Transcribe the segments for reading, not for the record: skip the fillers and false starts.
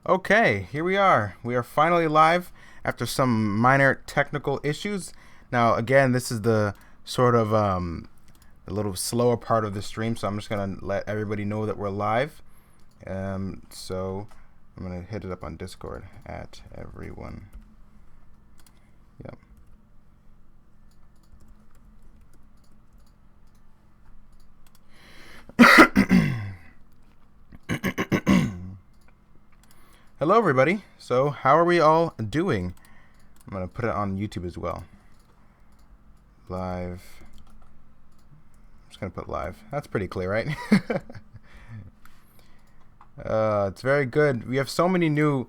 Okay, here we are. We are finally live after some minor technical issues. Now, again, this is the sort of a little slower part of the stream, so I'm just gonna let everybody know that we're live. So I'm gonna hit it up on Discord at everyone. Yep. Hello, everybody. So, how are we all doing? I'm gonna put it on YouTube as well. Live. I'm just gonna put live. That's pretty clear, right? It's very good. We have so many new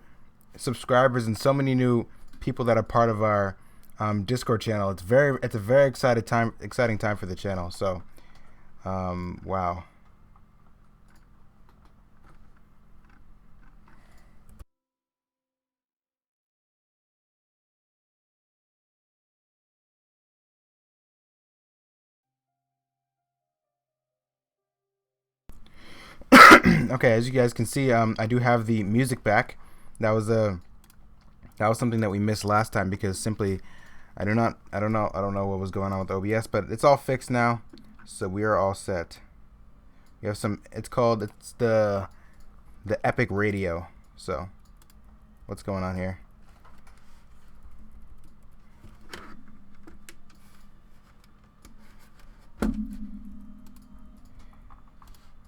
subscribers and so many new people that are part of our Discord channel. It's a very exciting time for the channel. So, wow. Okay, as you guys can see, I do have the music back. That was something that we missed last time because simply I don't know what was going on with OBS, but it's all fixed now, so we are all set. We have some. It's the Epic Radio. So, what's going on here?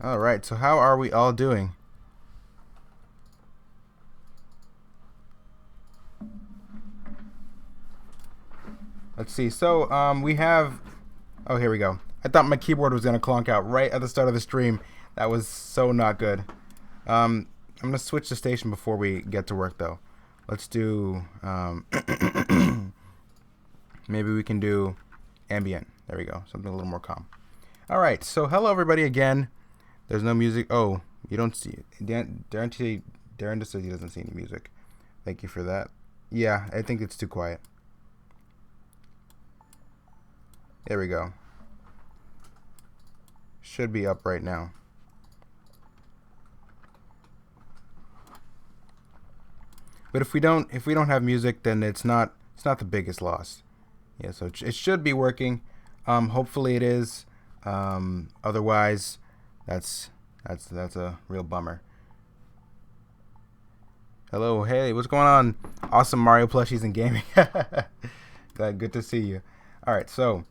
All right. So, how are we all doing? Let's see. So, we have. Oh, here we go. I thought my keyboard was gonna clonk out right at the start of the stream. That was so not good. I'm gonna switch the station before we get to work, though. Let's do. Maybe we can do ambient. There we go. Something a little more calm. All right. So, hello everybody again. There's no music. Oh, you don't see it. Darren just says he doesn't see any music. Thank you for that. Yeah, I think it's too quiet. There we go. Should be up right now. But if we don't have music, then it's not the biggest loss. Yeah, so it should be working. Hopefully it is. Otherwise, that's a real bummer. Hello, hey, what's going on? Awesome Mario plushies and gaming. Good to see you. All right, so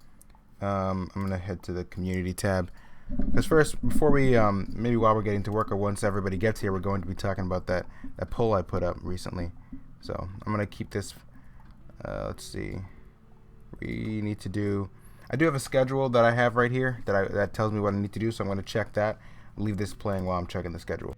I'm gonna head to the community tab. Because first, before we maybe while we're getting to work or once everybody gets here, we're going to be talking about that poll I put up recently. So I'm gonna keep this. Let's see. We need to do. I do have a schedule that I have right here that tells me what I need to do. So I'm gonna check that. Leave this playing while I'm checking the schedule.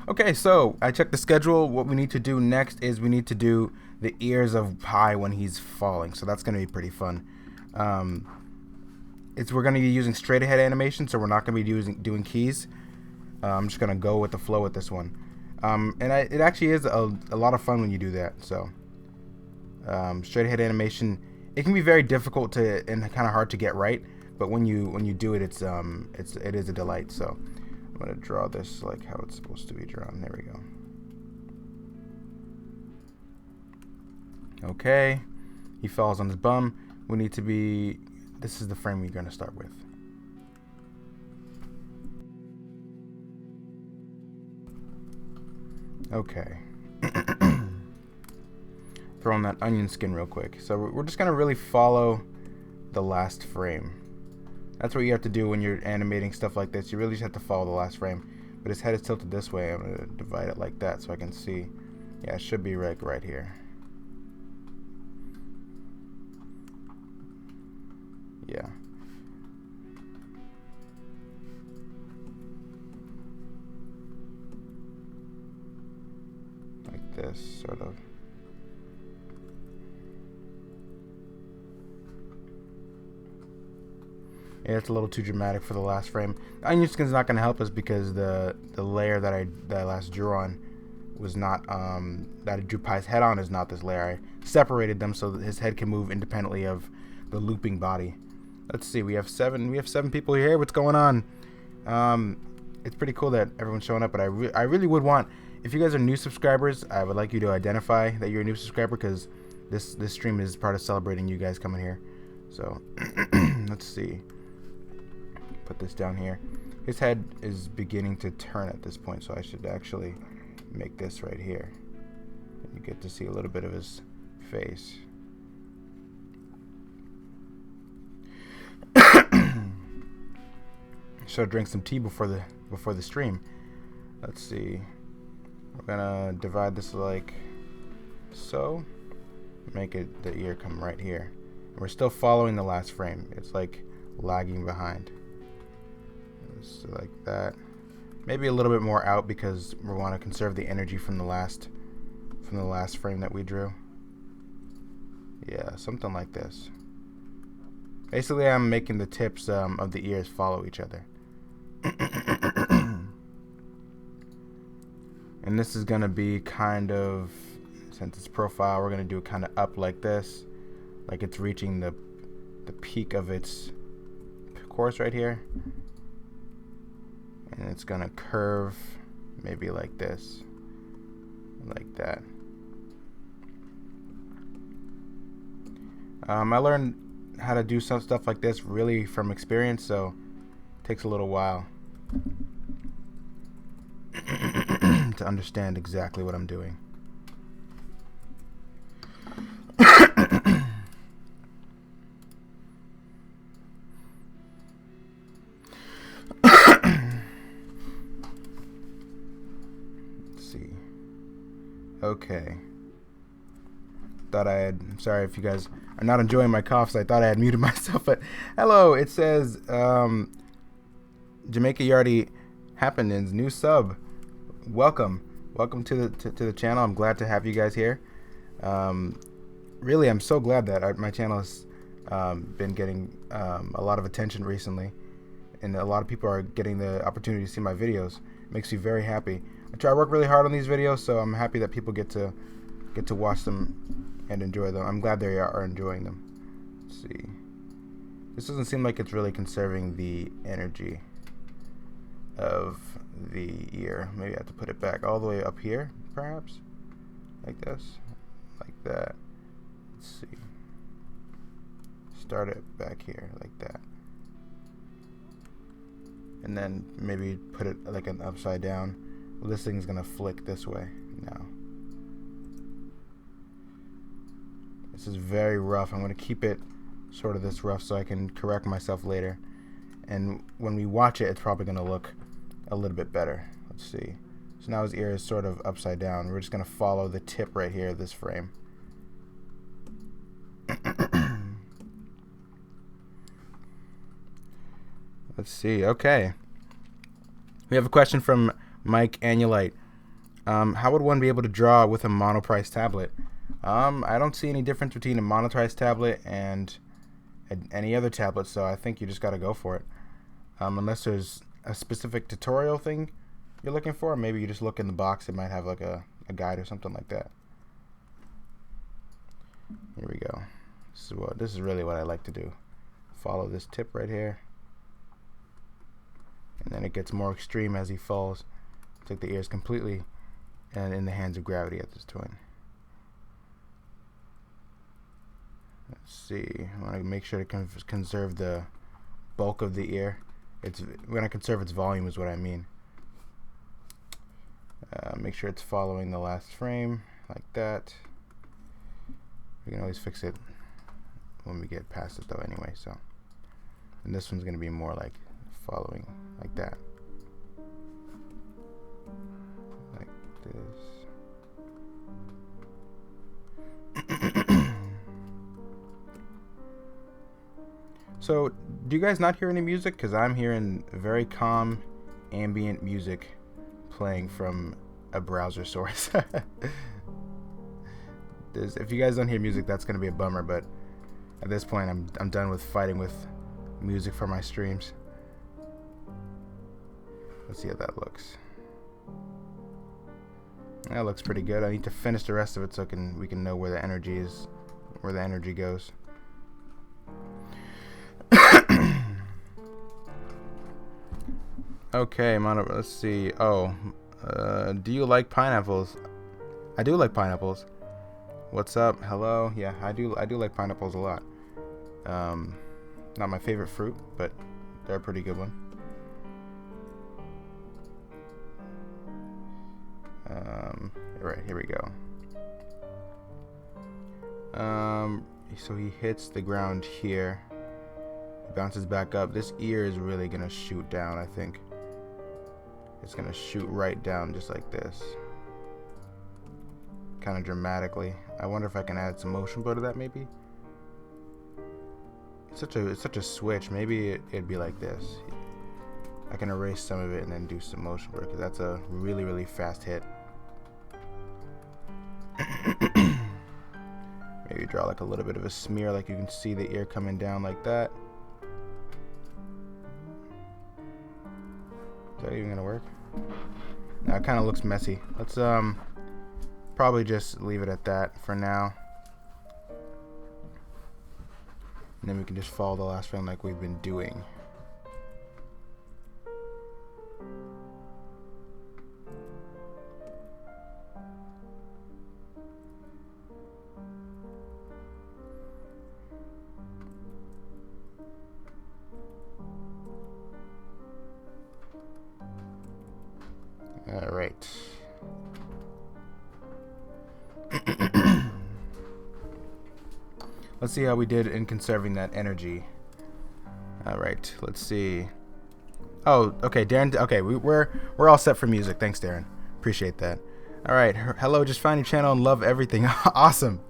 Okay, so I checked the schedule. What we need to do next is we need to do the ears of Pi when he's falling. So that's going to be pretty fun. We're going to be using straight ahead animation, so we're not going to be doing keys. I'm just going to go with the flow with this one. It actually is a lot of fun when you do that. So straight ahead animation, it can be very difficult and kind of hard to get right, but when you do it, it is a delight. So I'm gonna draw this like how it's supposed to be drawn. There we go. Okay, he falls on his bum. We need to be. This is the frame we're gonna start with. Okay. Throw on that onion skin real quick. So we're just gonna really follow the last frame. That's what you have to do when you're animating stuff like this. You really just have to follow the last frame. But his head is tilted this way. I'm going to divide it like that so I can see. Yeah, it should be right here. Yeah. this, sort of. Yeah, it's a little too dramatic for the last frame. Onion skin's not going to help us because the layer that I last drew on was not that I drew Pi's head on is not this layer. I separated them so that his head can move independently of the looping body. Let's see. We have seven people here. What's going on? It's pretty cool that everyone's showing up, but I really would want, if you guys are new subscribers, I would like you to identify that you're a new subscriber, because this stream is part of celebrating you guys coming here. So let's see. Put this down here. His head is beginning to turn at this point, so I should actually make this right here. You get to see a little bit of his face. Should drink some tea before the stream. Let's see. We're gonna divide this like so. Make it the ear come right here. And we're still following the last frame. It's like lagging behind. Just like that. Maybe a little bit more out because we want to conserve the energy from the last frame that we drew. Yeah, something like this. Basically, I'm making the tips of the ears follow each other. And this is going to be kind of, since it's profile, we're going to do it kind of up like this. Like it's reaching the peak of its course right here. And it's going to curve maybe like this. Like that. I learned how to do some stuff like this really from experience, so it takes a little while to understand exactly what I'm doing. Let's see. Okay. I'm sorry if you guys are not enjoying my coughs. I thought I had muted myself, but hello. It says Jamaica Yardy Happenings, new sub. Welcome to the channel. I'm glad to have you guys here. Really, I'm so glad that my channel has been getting a lot of attention recently, and a lot of people are getting the opportunity to see my videos. It makes me very happy. I work really hard on these videos, so I'm happy that people get to watch them and enjoy them. I'm glad they are enjoying them. Let's see. This doesn't seem like it's really conserving the energy of the ear. Maybe I have to put it back all the way up here, perhaps? Like this. Like that. Let's see. Start it back here, like that. And then maybe put it like an upside down. Well, this thing's gonna flick this way now. This is very rough. I'm going to keep it sort of this rough so I can correct myself later. And when we watch it, it's probably going to look a little bit better. Let's see. So now his ear is sort of upside down. We're just going to follow the tip right here of this frame. Let's see. Okay. We have a question from Mike Anulite. How would one be able to draw with a monoprice tablet? I don't see any difference between a monoprice tablet and any other tablet, so I think you just got to go for it. Unless there's a specific tutorial thing you're looking for, maybe you just look in the box. It might have like a guide or something like that. Here we go. This is really what I like to do. Follow this tip right here. And then it gets more extreme as he falls. It's like the ear is completely in the hands of gravity at this point. Let's see. I want to make sure to conserve the bulk of the ear. When I conserve its volume is what I mean. Make sure it's following the last frame like that. We can always fix it when we get past it though anyway. So, and this one's going to be more like following like that. Like this. So, do you guys not hear any music? Because I'm hearing very calm, ambient music playing from a browser source. If you guys don't hear music, that's gonna be a bummer. But at this point, I'm done with fighting with music for my streams. Let's see how that looks. That looks pretty good. I need to finish the rest of it so we can know where the energy goes. Okay, let's see. Oh, do you like pineapples? I do like pineapples. What's up? Hello. Yeah, I do like pineapples a lot. Not my favorite fruit, but they're a pretty good one. Right, here we go. So he hits the ground here. He bounces back up. This ear is really gonna shoot down, I think. It's gonna shoot right down just like this. Kind of dramatically. I wonder if I can add some motion blur to that maybe? It's such a switch. Maybe it'd be like this. I can erase some of it and then do some motion blur because that's a really, really fast hit. Maybe draw like a little bit of a smear, like you can see the ear coming down like that. Is that even gonna work? No, it kind of looks messy. Let's probably just leave it at that for now. And then we can just follow the last frame like we've been doing. All right. Let's see how we did in conserving that energy. All right, let's see. Oh, okay, Darren. Okay, we're all set for music. Thanks, Darren. Appreciate that. All right, hello. Just found your channel and love everything. Awesome.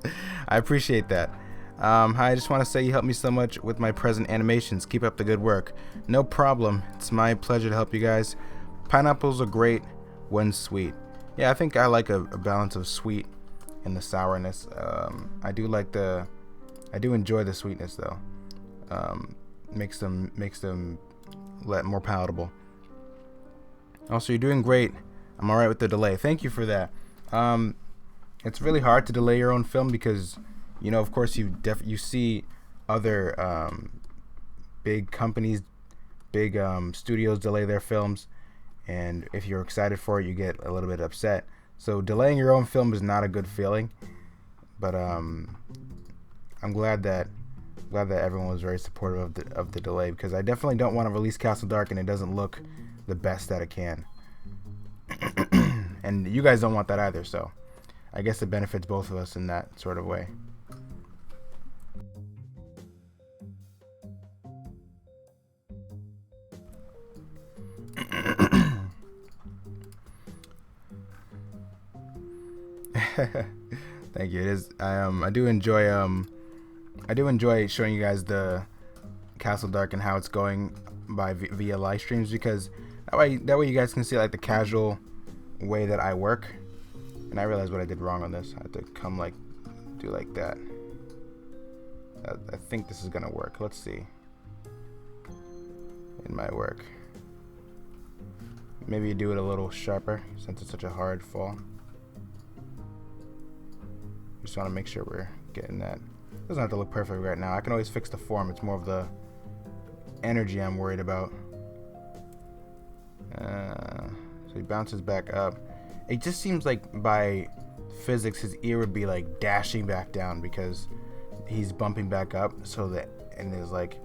I appreciate that. Hi, I just want to say you helped me so much with my present animations. Keep up the good work. No problem. It's my pleasure to help you guys. Pineapples are great when sweet. Yeah, I think I like a balance of sweet and the sourness. I do enjoy the sweetness though. Makes them more palatable. Also, you're doing great. I'm alright with the delay. Thank you for that. It's really hard to delay your own film because, you know, of course you see other big companies, big studios delay their films, and if you're excited for it, you get a little bit upset. So delaying your own film is not a good feeling. But I'm glad that everyone was very supportive of the delay, because I definitely don't want to release Castle Dark and it doesn't look the best that it can. And you guys don't want that either, so I guess it benefits both of us in that sort of way. Thank you. It is. I do enjoy showing you guys the Castle Dark and how it's going via live streams, because that way you guys can see like the casual way that I work. And I realized what I did wrong on this. I had to do like that. I think this is gonna work. Let's see. It might work. Maybe you do it a little sharper since it's such a hard fall. Just want to make sure we're getting that. It doesn't have to look perfect right now. I can always fix the form. It's more of the energy I'm worried about. So he bounces back up. It just seems like by physics his ear would be like dashing back down because he's bumping back up. So that, and there's like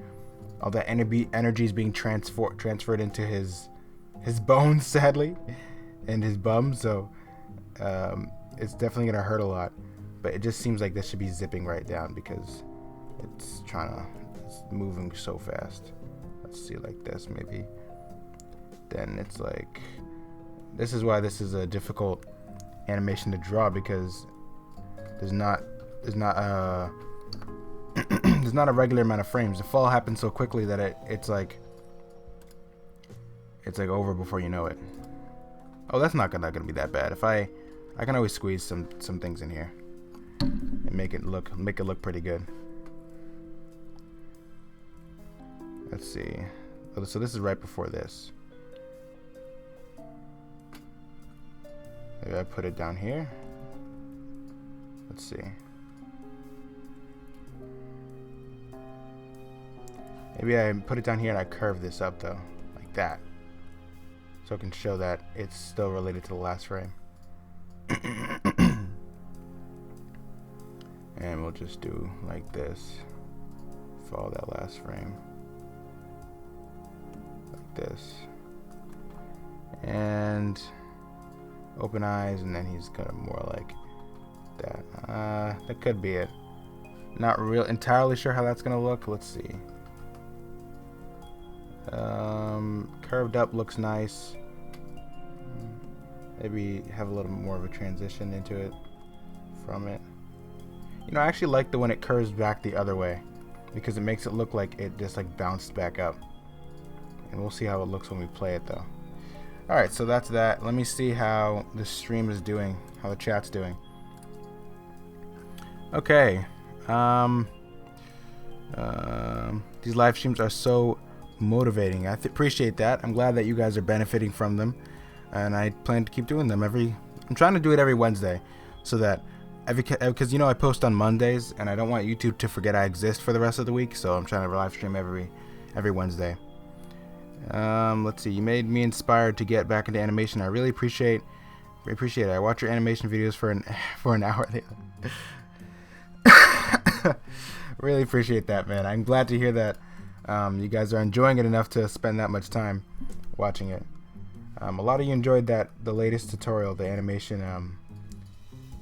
all that energy is being transferred into his bones, sadly, and his bum. So it's definitely gonna hurt a lot. But it just seems like this should be zipping right down because it's moving so fast. Let's see, like this maybe. Then it's like, this is why this is a difficult animation to draw, because there's not there's not a regular amount of frames. The fall happens so quickly that it's like over before you know it. Oh, that's not gonna be that bad. If I can always squeeze some things in here. and make it look pretty good. Let's see. So this is right before this. Maybe I put it down here. Let's see. Maybe I put it down here and I curve this up though, like that. So I can show that it's still related to the last frame. And we'll just do like this. Follow that last frame. Like this. And open eyes, and then he's kind of more like that. That could be it. Not entirely sure how that's gonna look. Let's see. Curved up looks nice. Maybe have a little more of a transition into it from it. You know, I actually like the when it curves back the other way, because it makes it look like it just like bounced back up. And we'll see how it looks when we play it though. Alright, so that's that. Let me see how the stream is doing, how the chat's doing. Okay. These live streams are so motivating. I appreciate that. I'm glad that you guys are benefiting from them, and I plan to keep doing them I'm trying to do it every Wednesday, so that because you know I post on Mondays, and I don't want YouTube to forget I exist for the rest of the week, so I'm trying to live stream every Wednesday. Let's see. You made me inspired to get back into animation. I really appreciate it. I watch your animation videos for an hour. Really appreciate that, man. I'm glad to hear that you guys are enjoying it enough to spend that much time watching it. A lot of you enjoyed the latest tutorial, the animation,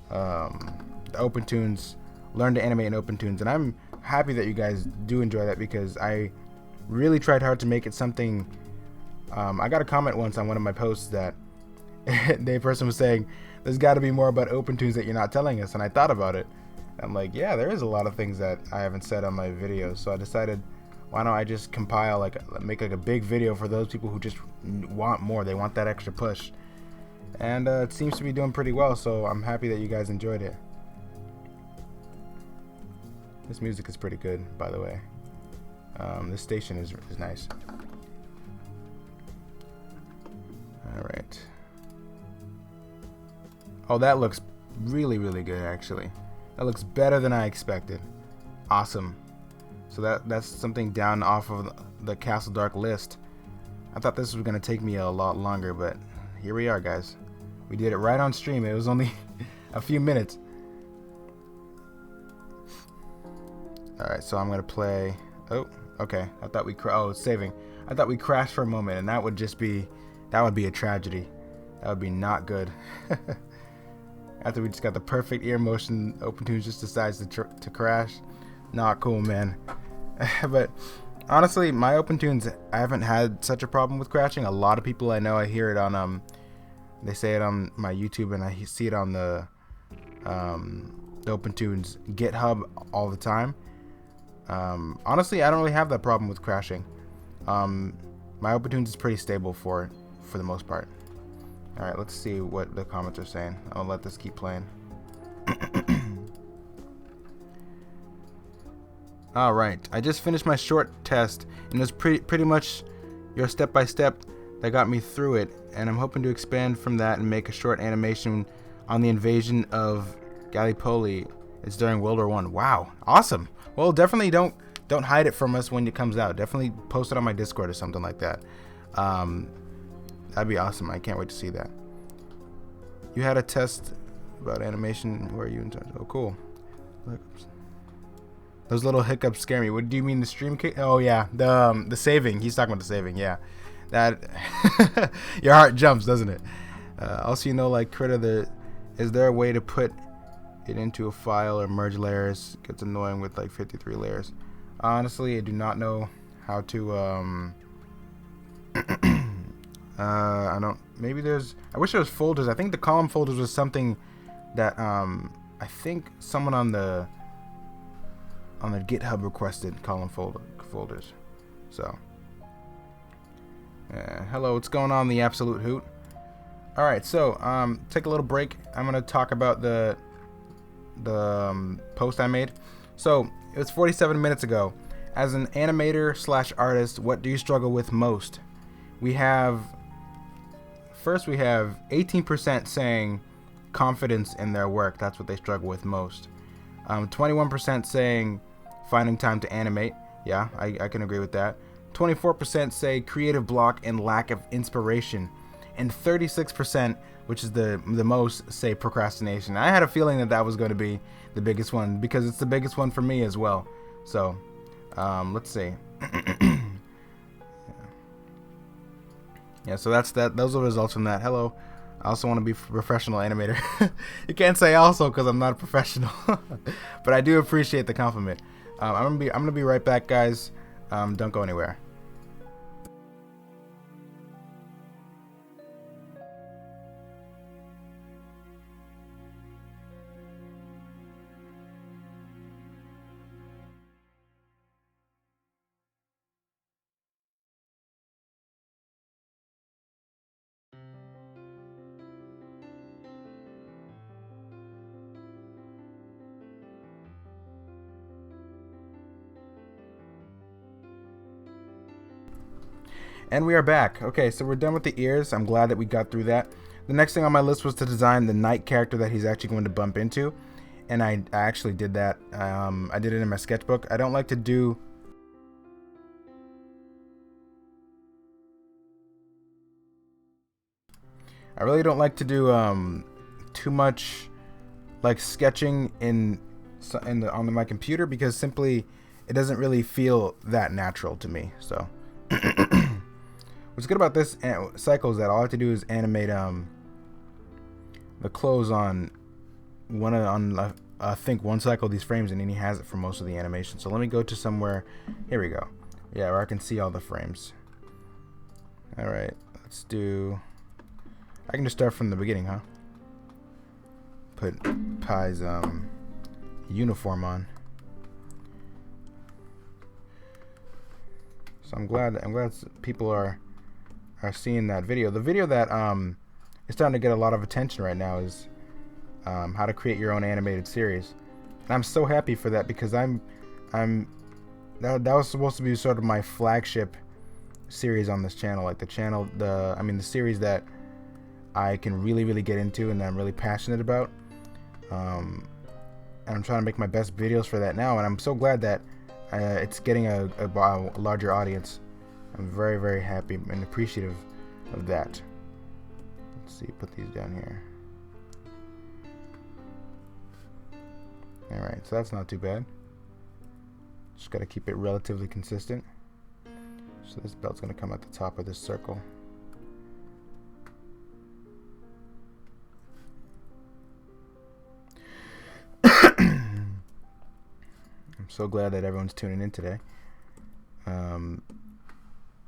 the OpenTunes, learn to animate in OpenTunes, and I'm happy that you guys do enjoy that, because I really tried hard to make it something. I got a comment once on one of my posts that the person was saying, there's got to be more about OpenTunes that you're not telling us, and I thought about it. I'm like, yeah, there is a lot of things that I haven't said on my videos, so I decided, why don't I just compile, make a big video for those people who just want more, they want that extra push. And it seems to be doing pretty well, so I'm happy that you guys enjoyed it. This music is pretty good, by the way. This station is nice. Alright. Oh, that looks really, really good, actually. That looks better than I expected. Awesome. So that's something down off of the Castle Dark list. I thought this was going to take me a lot longer, but here we are, guys. We did it right on stream. It was only a few minutes. Alright, so I'm going to play... Oh, okay. I thought we... Oh, it's saving. I thought we crashed for a moment, and that would just be... That would be a tragedy. That would be not good. After we just got the perfect ear motion, OpenTunes just decides to crash. Not cool, man. But honestly, my OpenTunes, I haven't had such a problem with crashing. A lot of people I know, I hear it on they say it on my YouTube, and I see it on the OpenTunes GitHub all the time. Honestly, I don't really have that problem with crashing. My OpenTunes is pretty stable for the most part. Alright, let's see what the comments are saying. I'll let this keep playing. Alright, I just finished my short test, and it was pretty much your step-by-step that got me through it, and I'm hoping to expand from that and make a short animation on the invasion of Gallipoli. It's during World War I. Wow, awesome. Well, definitely don't hide it from us when it comes out. Definitely post it on my Discord or something like that. That'd be awesome. I can't wait to see that. You had a test about animation. Where are you in charge? Oh, cool. Those little hiccups scare me. What do you mean, the stream? Oh yeah, the saving. He's talking about the saving. Yeah, that your heart jumps, doesn't it? Also, you know, like Krita, is there a way to put it into a file or merge layers? It gets annoying with like 53 layers. Honestly, I do not know how to. I don't. Maybe there's. I wish there was folders. I think the column folders was something that I think someone on the GitHub requested column folders. So, hello, what's going on, the Absolute Hoot? All right, so take a little break. I'm gonna talk about the post I made. So it was 47 minutes ago. As an animator / artist, what do you struggle with most? We have 18% saying confidence in their work. That's what they struggle with most. 21% saying finding time to animate. Yeah, I can agree with that. 24% say creative block and lack of inspiration. And 36%, which is the most, say procrastination. I had a feeling that was going to be the biggest one because it's the biggest one for me as well. So, let's see. Yeah, so that's that. Those are the results from that. Hello. I also want to be a professional animator. You can't say also because I'm not a professional, but I do appreciate the compliment. I'm gonna be right back, guys. Don't go anywhere. And we are back. Okay, so we're done with the ears. I'm glad that we got through that. The next thing on my list was to design the night character that he's actually going to bump into. And I actually did that. I did it in my sketchbook. I don't like to do... I really don't like to do too much like sketching on my computer because simply it doesn't really feel that natural to me. So... What's good about this cycle is that all I have to do is animate the clothes on I think one cycle of these frames, and then he has it for most of the animation. So let me go to somewhere. Here we go. Yeah, where I can see all the frames. All right, let's do. I can just start from the beginning, huh? Put Pi's uniform on. So I'm glad people are seeing that video. The video that is starting to get a lot of attention right now is how to create your own animated series. And I'm so happy for that because that was supposed to be sort of my flagship series on this channel, like the series that I can really get into and that I'm really passionate about. And I'm trying to make my best videos for that now, and I'm so glad that it's getting a larger audience. I'm very happy and appreciative of that. Let's see, put these down here. Alright, so that's not too bad. Just gotta keep it relatively consistent. So this belt's gonna come at the top of this circle. I'm so glad that everyone's tuning in today.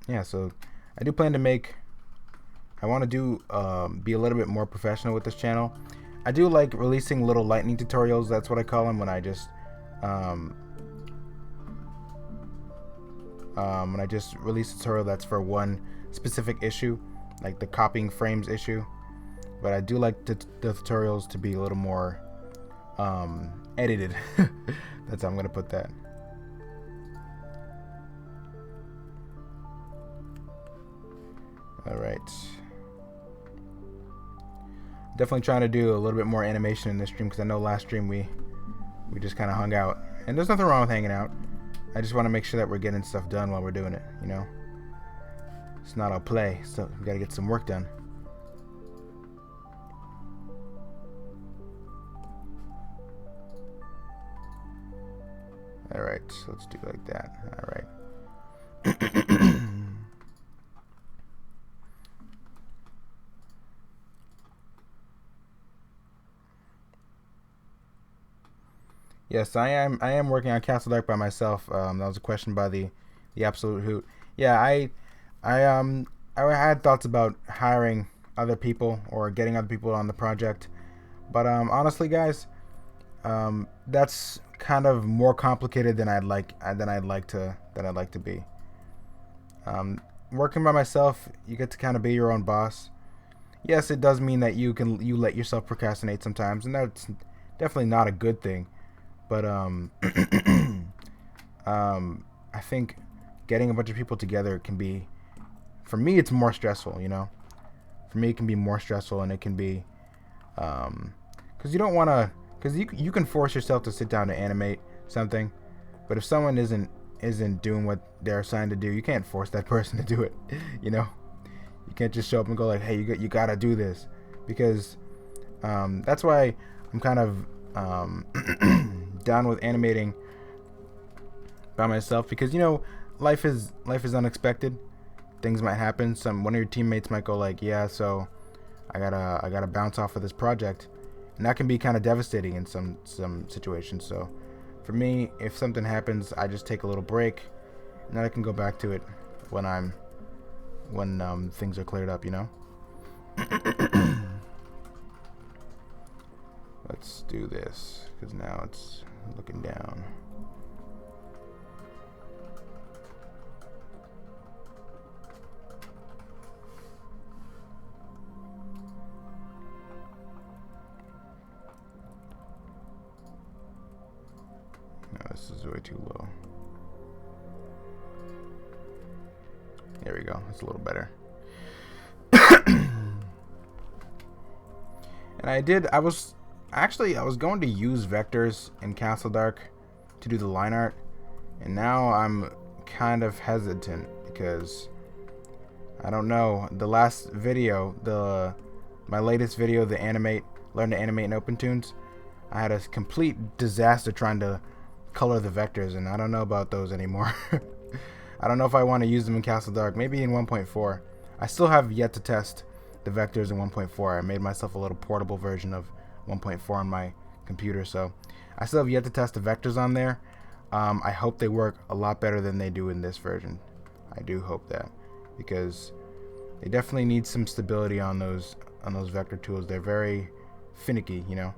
Yeah, so I do plan to I want to be a little bit more professional with this channel. I do like releasing little lightning tutorials. That's what I call them when I just release a tutorial that's for one specific issue, like the copying frames issue. But I do like the tutorials to be a little more edited. That's how I'm gonna put that. Alright. Definitely trying to do a little bit more animation in this stream because I know last stream we just kind of hung out. And there's nothing wrong with hanging out. I just want to make sure that we're getting stuff done while we're doing it, you know? It's not all play, so we gotta get some work done. Alright, so let's do it like that. Alright. Yes, I am working on Castle Dark by myself. That was a question by the Absolute Hoot. Yeah, I had thoughts about hiring other people or getting other people on the project, but honestly, guys, that's kind of more complicated than I'd like to be. Working by myself, you get to kind of be your own boss. Yes, it does mean that you let yourself procrastinate sometimes, and that's definitely not a good thing. But I think getting a bunch of people together can be, for me, it's more stressful. You know, for me, it can be more stressful, and it can be, because you don't want to, because you can force yourself to sit down to animate something, but if someone isn't doing what they're assigned to do, you can't force that person to do it. You know, you can't just show up and go like, hey, you gotta do this, because that's why I'm kind of down with animating by myself, because you know, life is unexpected. Things might happen. One of your teammates might go like, yeah, so I gotta bounce off of this project, and that can be kind of devastating in some situations. So for me, if something happens, I just take a little break, and then I can go back to it when things are cleared up, you know. Let's do this, because now it's looking down. No, this is way too low. There we go. That's a little better. And I was going to use vectors in Castle Dark to do the line art, and now I'm kind of hesitant because I don't know. The last video, my latest video, the learn to animate in OpenTunes, I had a complete disaster trying to color the vectors, and I don't know about those anymore. I don't know if I want to use them in Castle Dark. Maybe in 1.4. I still have yet to test the vectors in 1.4. I made myself a little portable version of 1.4 on my computer, so I still have yet to test the vectors on there. I hope they work a lot better than they do in this version. I do hope that, because they definitely need some stability on those vector tools. They're very finicky, you know.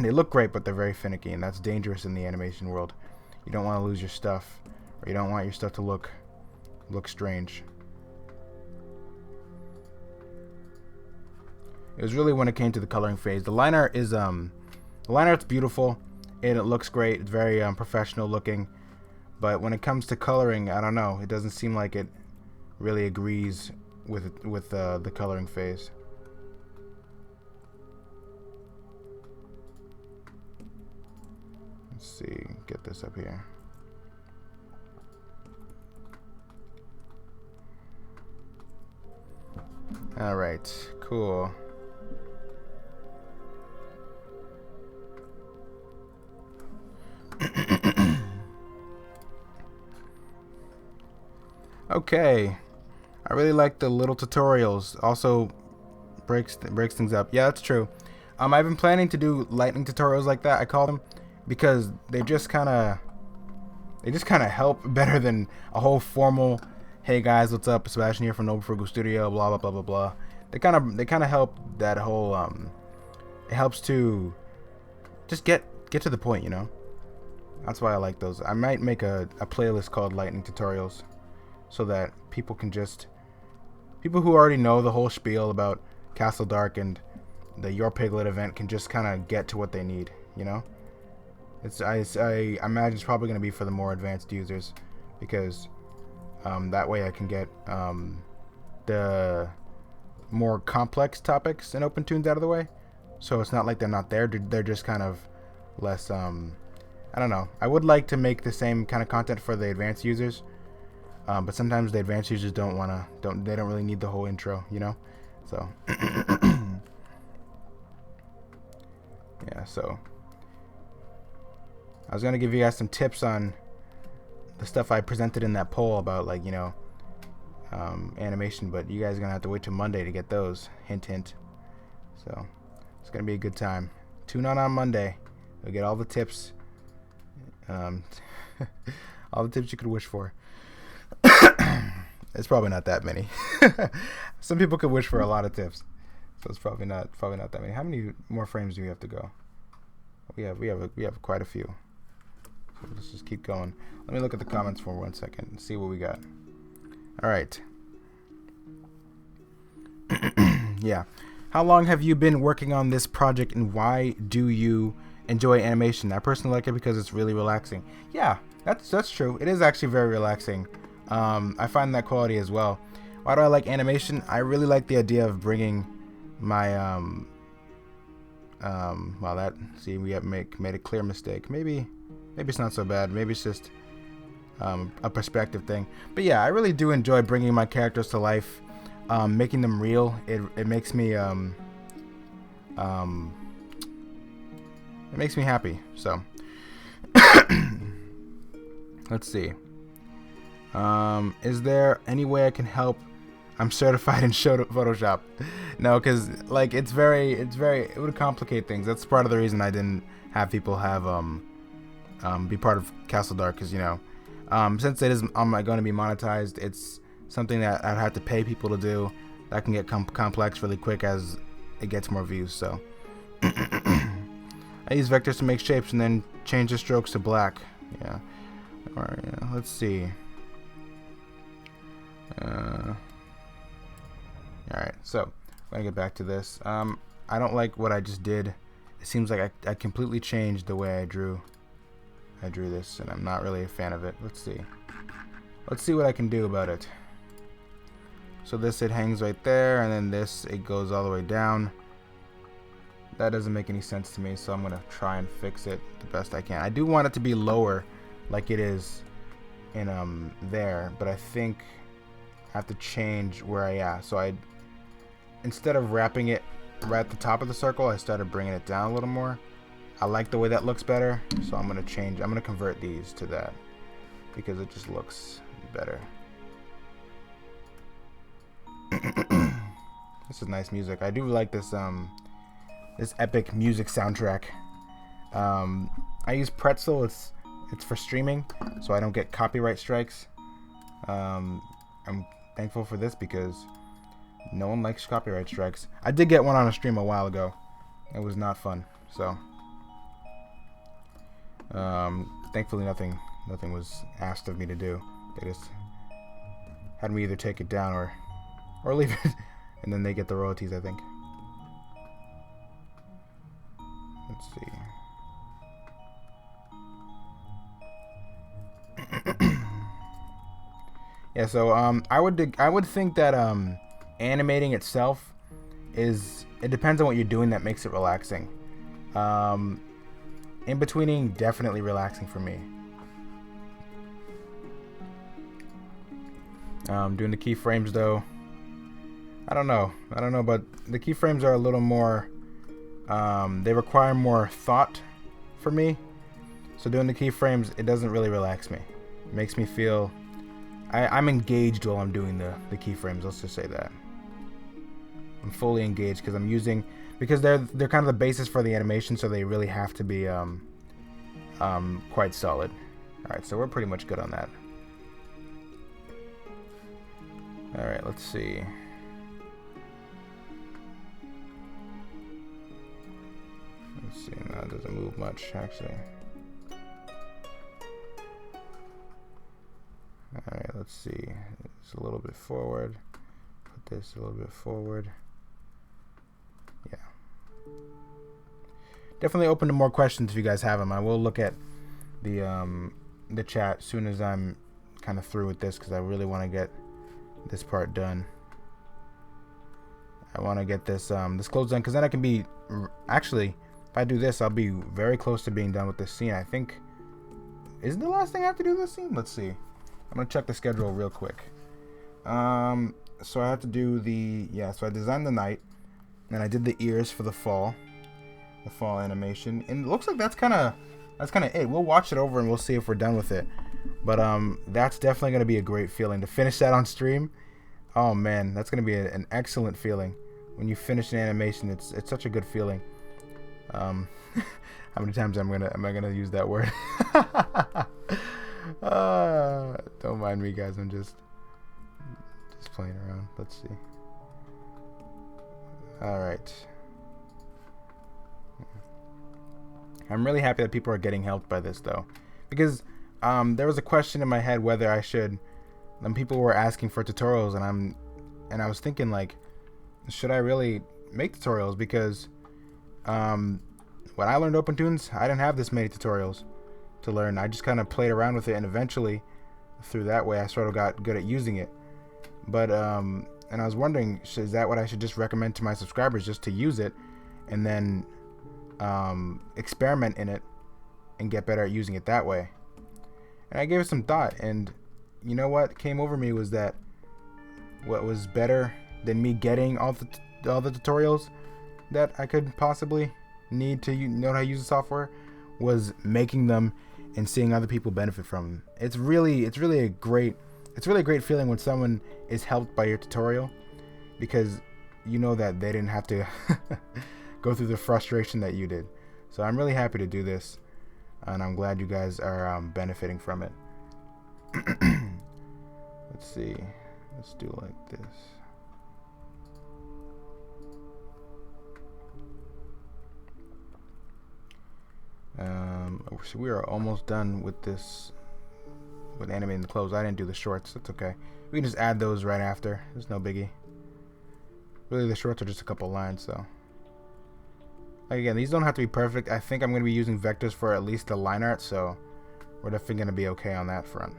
They look great, but they're very finicky, and that's dangerous in the animation world. You don't want to lose your stuff, or you don't want your stuff to look strange. It was really when it came to the coloring phase. The line art's beautiful, and it looks great. It's very professional looking, but when it comes to coloring, I don't know. It doesn't seem like it really agrees with the coloring phase. Let's see, get this up here. All right, cool. Okay, I really like the little tutorials. Also breaks things up. Yeah, that's true. I've been planning to do lightning tutorials like that, I call them, because they just kind of help better than a whole formal, hey guys, what's up, Sebastian here from Noble Frugal Studio, blah blah blah blah blah. They kind of help that whole it helps to just get to the point, you know. That's why I like those. I might make a playlist called lightning tutorials, so that people who already know the whole spiel about Castle Dark and the Your Piglet event can just kind of get to what they need, you know. I imagine it's probably going to be for the more advanced users, because that way I can get the more complex topics in OpenTunes out of the way. So it's not like they're not there. They're just kind of less, I don't know. I would like to make the same kind of content for the advanced users, but sometimes the advanced users they don't really need the whole intro, you know. So yeah, so I was gonna give you guys some tips on the stuff I presented in that poll about, like, you know, animation, but you guys are gonna have to wait till Monday to get those. Hint, hint. So it's gonna be a good time. Tune on Monday. You'll get all the tips, all the tips you could wish for. It's probably not that many. Some people could wish for a lot of tips, so it's probably not that many. How many more frames do we have to go? We have quite a few. So let's just keep going. Let me look at the comments for 1 second and see what we got. All right. Yeah. How long have you been working on this project, and why do you enjoy animation? I personally like it because it's really relaxing. Yeah, that's true. It is actually very relaxing. I find that quality as well. Why do I like animation? I really like the idea of bringing my well, that, see, we have made a clear mistake. Maybe it's not so bad. Maybe it's just a perspective thing. But yeah, I really do enjoy bringing my characters to life, making them real. It makes me happy. So let's see. Is there any way I can help? I'm certified in Photoshop. No, because like it would complicate things. That's part of the reason I didn't have people have be part of Castle Dark, because since it is going to be monetized, it's something that I'd have to pay people to do. That can get complex really quick as it gets more views. So I use vectors to make shapes and then change the strokes to black. Yeah. All right. Yeah, let's see. Alright, so I'm gonna get back to this. I don't like what I just did. It seems like I completely changed the way I drew this, and I'm not really a fan of it. Let's see what I can do about it. So this, it hangs right there, and then this, it goes all the way down. That doesn't make any sense to me, so I'm gonna try and fix it the best I can. I do want it to be lower like it is in there, but I think I have to change where so instead of wrapping it right at the top of the circle, I started bringing it down a little more. I like the way that looks better, so I'm gonna convert these to that because it just looks better. This is nice music. I do like this this epic music soundtrack. I use Pretzel. It's for streaming, so I don't get copyright strikes. I'm thankful for this because no one likes copyright strikes. I did get one on a stream a while ago. It was not fun. So thankfully nothing was asked of me to do. They just had me either take it down or leave it, and then they get the royalties, I think. Let's see. Yeah, so I would think that animating itself it depends on what you're doing that makes it relaxing. In betweening, definitely relaxing for me. Doing the keyframes though, I don't know, but the keyframes are a little more they require more thought for me. So doing the keyframes, it doesn't really relax me. It makes me feel I'm engaged while I'm doing the keyframes. Let's just say that I'm fully engaged because they're kind of the basis for the animation, so they really have to be quite solid. All right, so we're pretty much good on that. All right, let's see. Let's see. No, it doesn't move much actually. Alright, let's see. It's a little bit forward. Put this a little bit forward. Yeah. Definitely open to more questions if you guys have them. I will look at the chat as soon as I'm kind of through with this, because I really want to get this part done. I want to get this this close done, because then I can be actually, if I do this, I'll be very close to being done with this scene. I think, isn't the last thing I have to do this scene? Let's see. I'm gonna check the schedule real quick. So I have to do so I designed the night, and I did the ears for the fall animation, and it looks like that's kind of it. We'll watch it over and we'll see if we're done with it. But that's definitely gonna be a great feeling to finish that on stream. Oh man, that's gonna be an excellent feeling when you finish an animation. It's such a good feeling. How many times am I gonna use that word? Don't mind me, guys. I'm just playing around. Let's see. All right. I'm really happy that people are getting helped by this, though, because there was a question in my head whether I should. And people were asking for tutorials, and I was thinking, like, should I really make tutorials because when I learned OpenTunes, I didn't have this many tutorials to learn. I just kind of played around with it, and eventually, through that way, I sort of got good at using it. But and I was wondering, is that what I should just recommend to my subscribers, just to use it, and then experiment in it and get better at using it that way? And I gave it some thought, and you know what came over me was that what was better than me getting all the tutorials that I could possibly need to know how to use the software was making them and seeing other people benefit from them. It's really a great feeling when someone is helped by your tutorial, because you know that they didn't have to go through the frustration that you did. So I'm really happy to do this, and I'm glad you guys are benefiting from it. Let's see. Let's do like this. So we are almost done with this, with animating the clothes. I didn't do the shorts. That's okay. We can just add those right after. There's no biggie. Really, the shorts are just a couple lines, so. Like, again, these don't have to be perfect. I think I'm going to be using vectors for at least the line art, so we're definitely going to be okay on that front.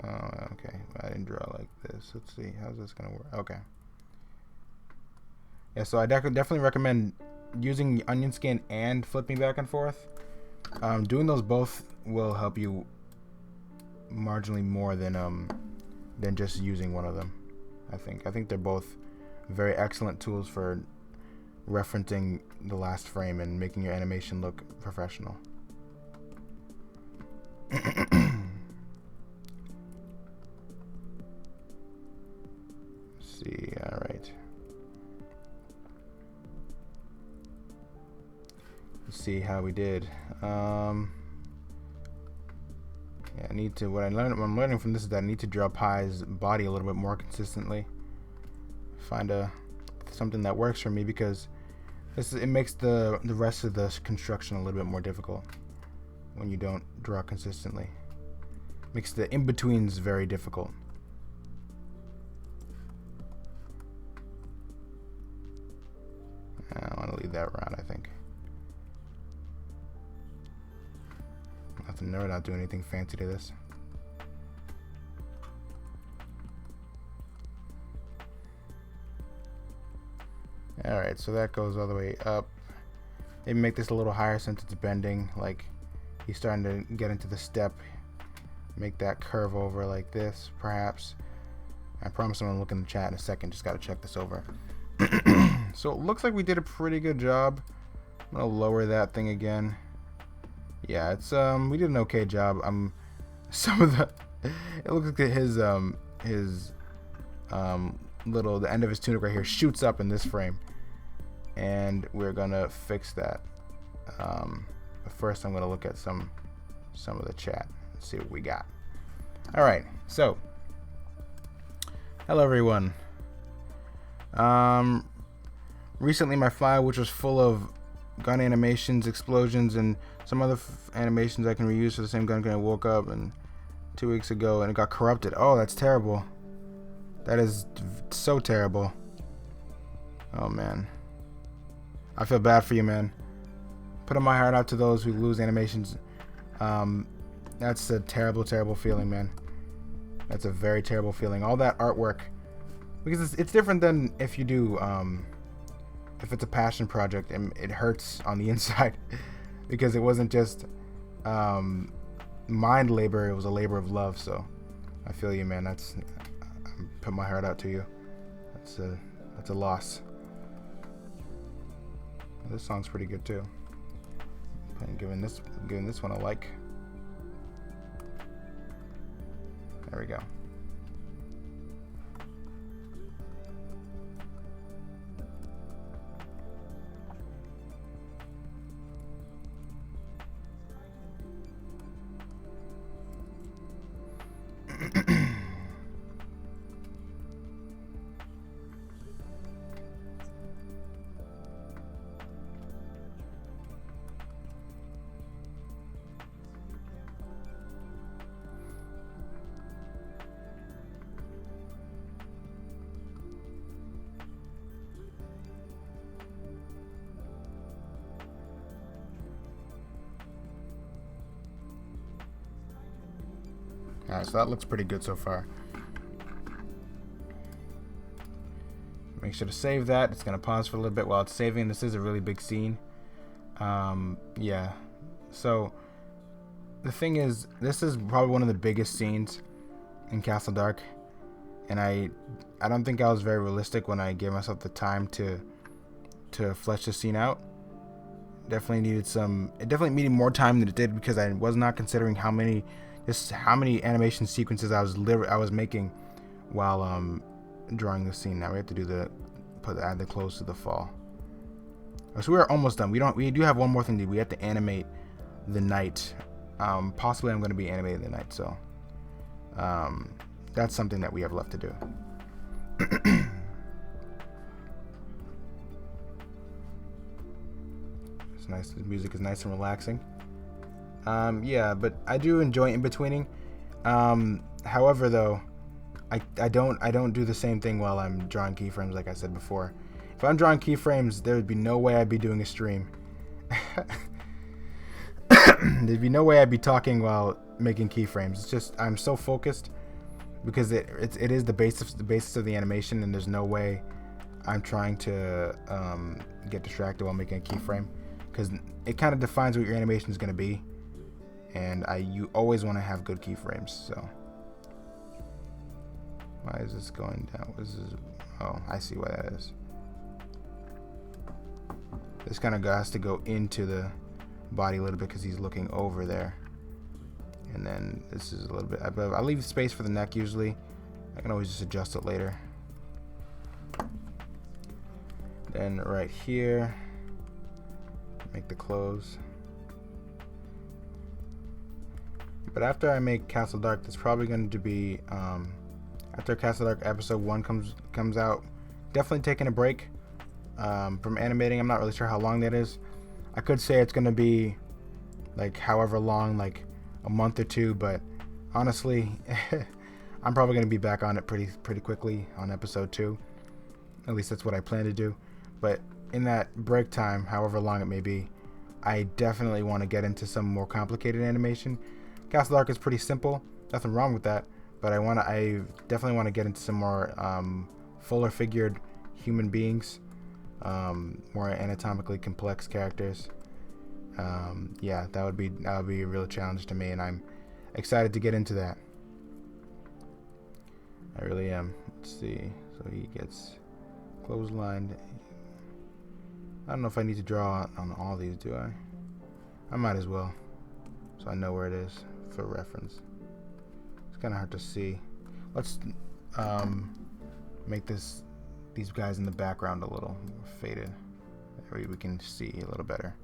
Oh, okay. I didn't draw like this. Let's see. How's this going to work? Okay. Yeah, so I definitely recommend using onion skin and flipping back and forth. Doing those both will help you marginally more than just using one of them. I think they're both very excellent tools for referencing the last frame and making your animation look professional. Let's see. All right. Let's see how we did. Yeah, I need to. What I'm learning from this is that I need to draw Pi's body a little bit more consistently. Find something that works for me, because it makes the rest of the construction a little bit more difficult when you don't draw consistently. Makes the in-betweens very difficult. I want to leave that around, I think. We're not doing anything fancy to this. Alright, so that goes all the way up. Maybe make this a little higher since it's bending. Like, he's starting to get into the step. Make that curve over like this, perhaps. I promise I'm going to look in the chat in a second. Just got to check this over. So it looks like we did a pretty good job. I'm going to lower that thing again. Yeah, it's we did an okay job. Some of the it looks like his little, the end of his tunic right here shoots up in this frame, and we're gonna fix that. But first I'm gonna look at some of the chat and see what we got. All right, so hello everyone. Recently my file, which was full of gun animations, explosions, and some other animations I can reuse for the same gun, I woke up and 2 weeks ago and it got corrupted. Oh, that's terrible. That is so terrible. Oh man, I feel bad for you, man. Putting my heart out to those who lose animations. That's a terrible feeling, man. That's a very terrible feeling. All that artwork, because it's different than if you do if it's a passion project, and it hurts on the inside because it wasn't just mind labor, it was a labor of love. So I feel you, man. I put my heart out to you. That's a loss. This song's pretty good too. I'm giving this one a like. There we go. Alright, so that looks pretty good so far. Make sure to save that. It's going to pause for a little bit while it's saving. This is a really big scene. Yeah. So, the thing is, this is probably one of the biggest scenes in Castle Dark. And I don't think I was very realistic when I gave myself the time to flesh the scene out. It definitely needed more time than it did, because I was not considering how many animation sequences I was making while drawing the scene. Now we have to do add the clothes to the fall. So we're almost done. We do have one more thing to do. We have to animate the night. Possibly I'm going to be animating the night, so that's something that we have left to do. It's nice. The music is nice and relaxing. Yeah, but I do enjoy in-betweening. However, though, I don't do the same thing while I'm drawing keyframes, like I said before. If I'm drawing keyframes, there would be no way I'd be doing a stream. There'd be no way I'd be talking while making keyframes. It's just I'm so focused, because it is the basis of the animation, and there's no way I'm trying to get distracted while making a keyframe, because it kind of defines what your animation is going to be, and you always want to have good keyframes. So why is this going down? What is this? Oh, I see why that is. This kind of has to go into the body a little bit because he's looking over there. And then this is a little bit above. I leave space for the neck usually. I can always just adjust it later. Then right here, make the clothes. But after I make Castle Dark, that's probably going to be after Castle Dark episode 1 comes out. Definitely taking a break from animating. I'm not really sure how long that is. I could say it's going to be like however long, like a month or two, but honestly, I'm probably going to be back on it pretty quickly on episode 2. At least that's what I plan to do. But in that break time, however long it may be, I definitely want to get into some more complicated animation. Castle Dark is pretty simple, nothing wrong with that, but I definitely want to get into some more fuller figured human beings, more anatomically complex characters. Yeah, that would be a real challenge to me, and I'm excited to get into that. I really am. Let's see. So he gets clotheslined. I don't know if I need to draw on all these, do I? I might as well, so I know where it is for reference. It's kind of hard to see. Let's make these guys in the background a little faded. That way we can see a little better.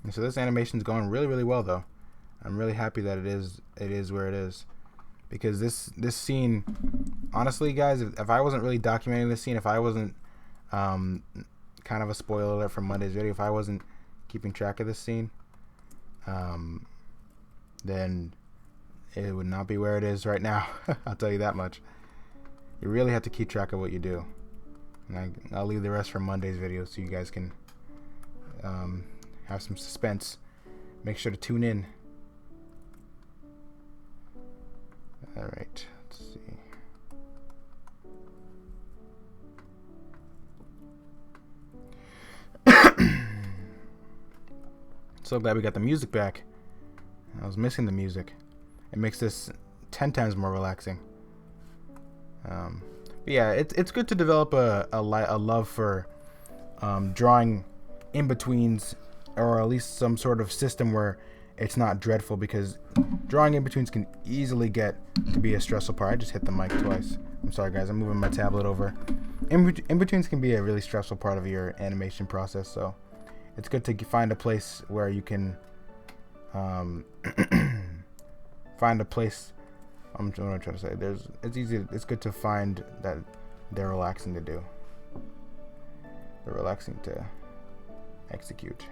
And so this animation is going really, really well, though. I'm really happy that it is where it is, because this scene, honestly, guys, if I wasn't really documenting this scene, if I wasn't kind of a spoiler alert from Monday's video, if I wasn't keeping track of this scene, then it would not be where it is right now. I'll tell you that much. You really have to keep track of what you do, and I'll leave the rest for Monday's video so you guys can have some suspense. Make sure to tune in. Alright, let's see. So glad we got the music back. I was missing the music. It makes this 10 times more relaxing. But yeah, it's good to develop a love for drawing in-betweens, or at least some sort of system where it's not dreadful, because drawing in-betweens can easily get to be a stressful part. I just hit the mic twice. I'm sorry, guys. I'm moving my tablet over. In-betweens can be a really stressful part of your animation process, so it's good to find a place where you can find a place. What I'm trying to say. It's good to find that they're relaxing to do. They're relaxing to execute.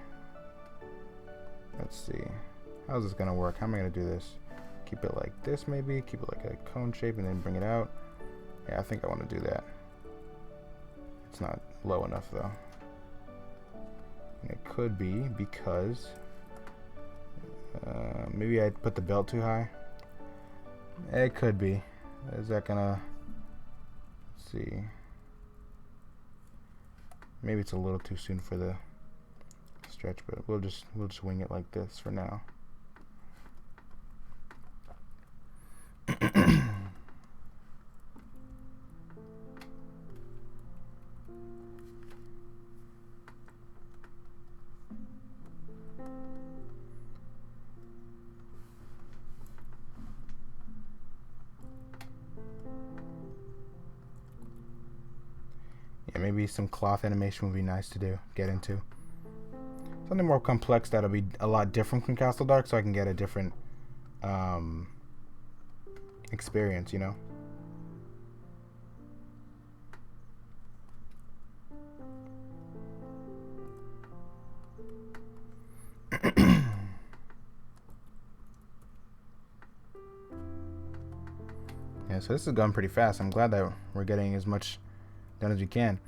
Let's see. How's this gonna work? How am I gonna do this? Keep it like this, maybe. Keep it like a cone shape, and then bring it out. Yeah, I think I want to do that. It's not low enough though. could be because maybe I put the belt too high. It could be. Is that gonna... Let's see. Maybe it's a little too soon for the stretch, but we'll just wing it like this for now. Yeah, maybe some cloth animation would be nice to get into. Something more complex that'll be a lot different from Castle Dark, so I can get a different experience, you know? Yeah, so this is going pretty fast. I'm glad that we're getting as much done as we can.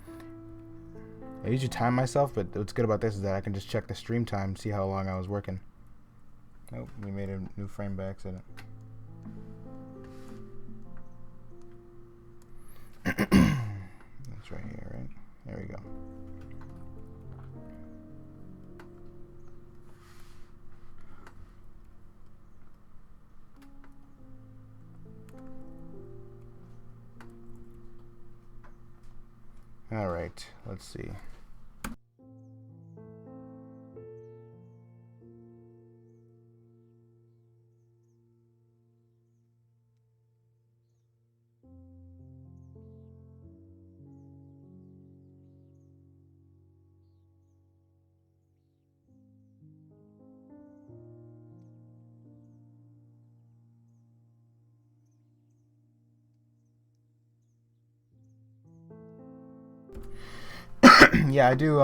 I usually time myself, but what's good about this is that I can just check the stream time, see how long I was working. Nope, we made a new frame by accident. That's right here, right? There we go. All right, let's see. Yeah, I do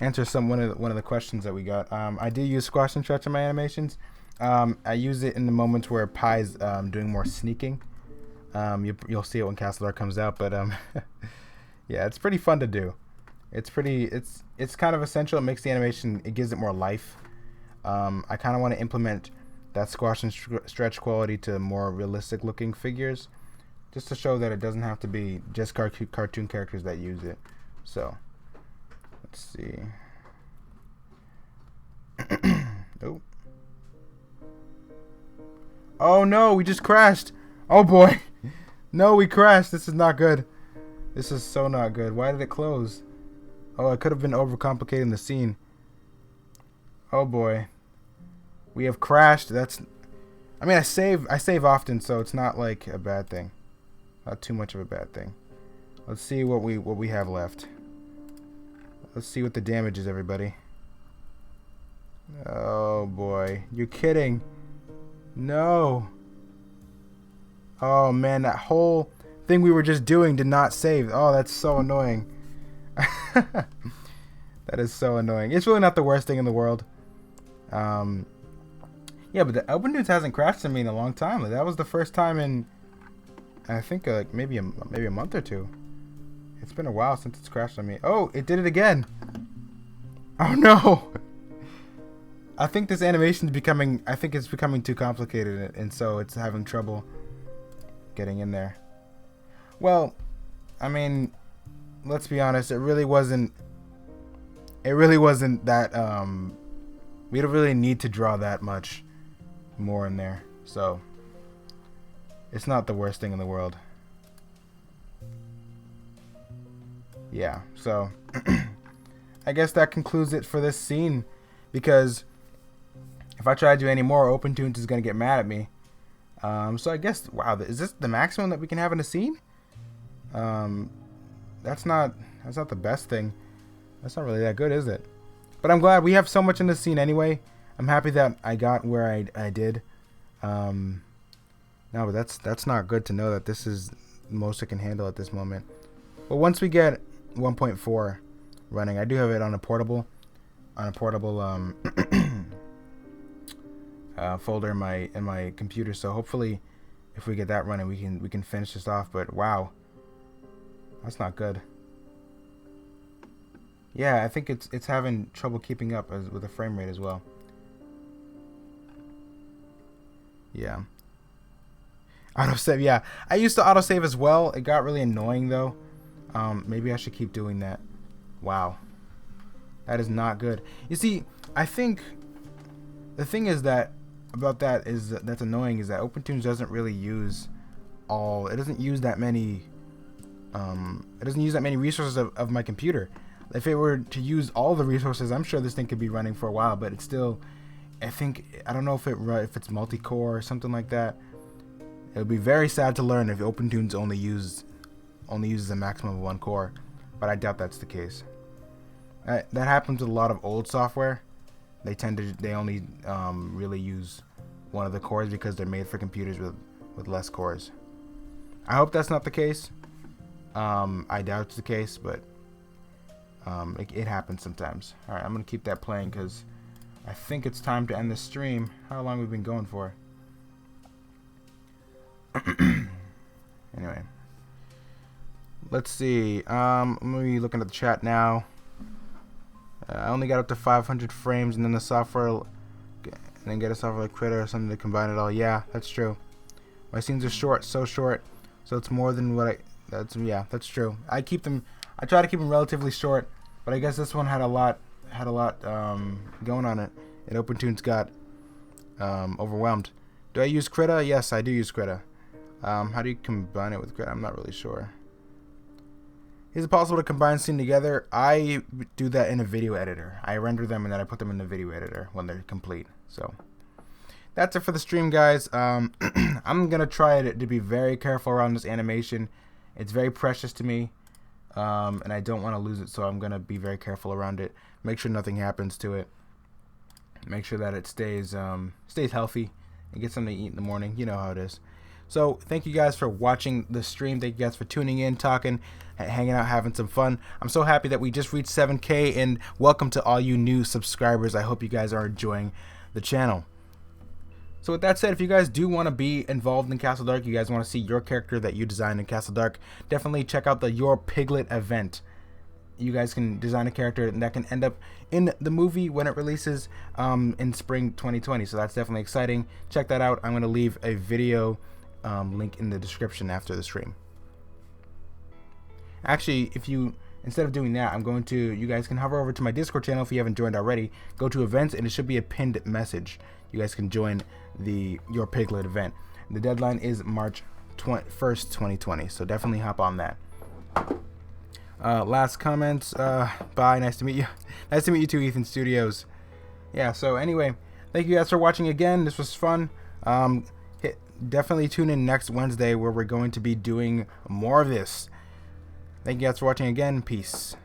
answer one of the questions that we got. I do use squash and stretch in my animations. I use it in the moments where Pie's doing more sneaking. You'll see it when Castle Dark comes out, but yeah, it's pretty fun to do. It's kind of essential. It makes the animation, it gives it more life. I kind of want to implement that squash and stretch quality to more realistic looking figures, just to show that it doesn't have to be just cartoon characters that use it. So let's see. Oh. Oh no, we just crashed. Oh boy. No, we crashed. This is not good. This is so not good. Why did it close? Oh, I could have been overcomplicating the scene. Oh boy. We have crashed. I mean, I save often, so it's not like a bad thing. Not too much of a bad thing. Let's see what we have left. Let's see what the damage is, everybody. Oh boy. You're kidding. No. Oh man, that whole thing we were just doing did not save. Oh, that's so annoying. That is so annoying. It's really not the worst thing in the world. Yeah, but the Open Dudes hasn't crashed on me in a long time. Like, that was the first time in, I think, maybe a month or two. It's been a while since it's crashed on me. Oh, it did it again. Oh no. I think this animation is becoming, it's becoming too complicated, and so it's having trouble getting in there. Well, I mean, let's be honest, it really wasn't that, we don't really need to draw that much more in there, so it's not the worst thing in the world. Yeah, so I guess that concludes it for this scene, because if I try to do any more, OpenToonz is going to get mad at me. So I guess, wow, is this the maximum that we can have in a scene? That's not the best thing. That's not really that good, is it? But I'm glad we have so much in the scene anyway. I'm happy that I got where I did. No, but that's not good to know that this is the most I can handle at this moment. But once we get 1.4 running, I do have it on a portable folder in my computer. So hopefully, if we get that running, we can finish this off. But wow, that's not good. Yeah, I think it's having trouble keeping up with the frame rate as well. Yeah. Autosave, yeah. I used to autosave as well. It got really annoying though. Maybe I should keep doing that. Wow. That is not good. You see, I think the thing is that about that is that's annoying is that OpenTunes doesn't really use it doesn't use that many resources of my computer. If it were to use all the resources, I'm sure this thing could be running for a while, but it's still, I don't know if it's multi-core or something like that. It would be very sad to learn if OpenTunes only uses a maximum of 1 core, but I doubt that's the case. That happens with a lot of old software. They only really use one of the cores because they're made for computers with less cores. I hope that's not the case. I doubt it's the case, but it happens sometimes. All right, I'm gonna keep that playing because I think it's time to end the stream. How long have we been going for? Anyway, let's see. I'm gonna be looking at the chat now. I only got up to 500 frames, and then the software, and then get a software like Krita or something to combine it all. Yeah, that's true. My scenes are short, so it's more than what that's true. I try to keep them relatively short, but I guess this one had a lot going on it, and OpenTunes got overwhelmed. Do I use Krita? Yes, I do use Krita. How do you combine it with Krita? I'm not really sure. Is it possible to combine scenes together? I do that in a video editor. I render them and then I put them in the video editor when they're complete. So that's it for the stream, guys. I'm gonna try to be very careful around this animation. It's very precious to me, and I don't want to lose it, so I'm gonna be very careful around it. Make sure nothing happens to it. Make sure that it stays healthy and get something to eat in the morning. You know how it is. So thank you guys for watching the stream. Thank you guys for tuning in, talking, hanging out, having some fun. I'm so happy that we just reached 7K, and welcome to all you new subscribers. I hope you guys are enjoying the channel. So with that said, if you guys do want to be involved in Castle Dark, you guys want to see your character that you designed in Castle Dark, definitely check out the Your Piglet event. You guys can design a character that can end up in the movie when it releases in spring 2020. So that's definitely exciting. Check that out. I'm going to leave a video link in the description after the stream. Actually, instead of doing that, you guys can hover over to my Discord channel if you haven't joined already. Go to events and it should be a pinned message. You guys can join the Your Piglet event. The deadline is March 1st, 2020. So definitely hop on that. Last comments. Bye. Nice to meet you. Nice to meet you too, Ethan Studios. Yeah. So anyway, thank you guys for watching again. This was fun. Definitely tune in next Wednesday where we're going to be doing more of this. Thank you guys for watching again. Peace.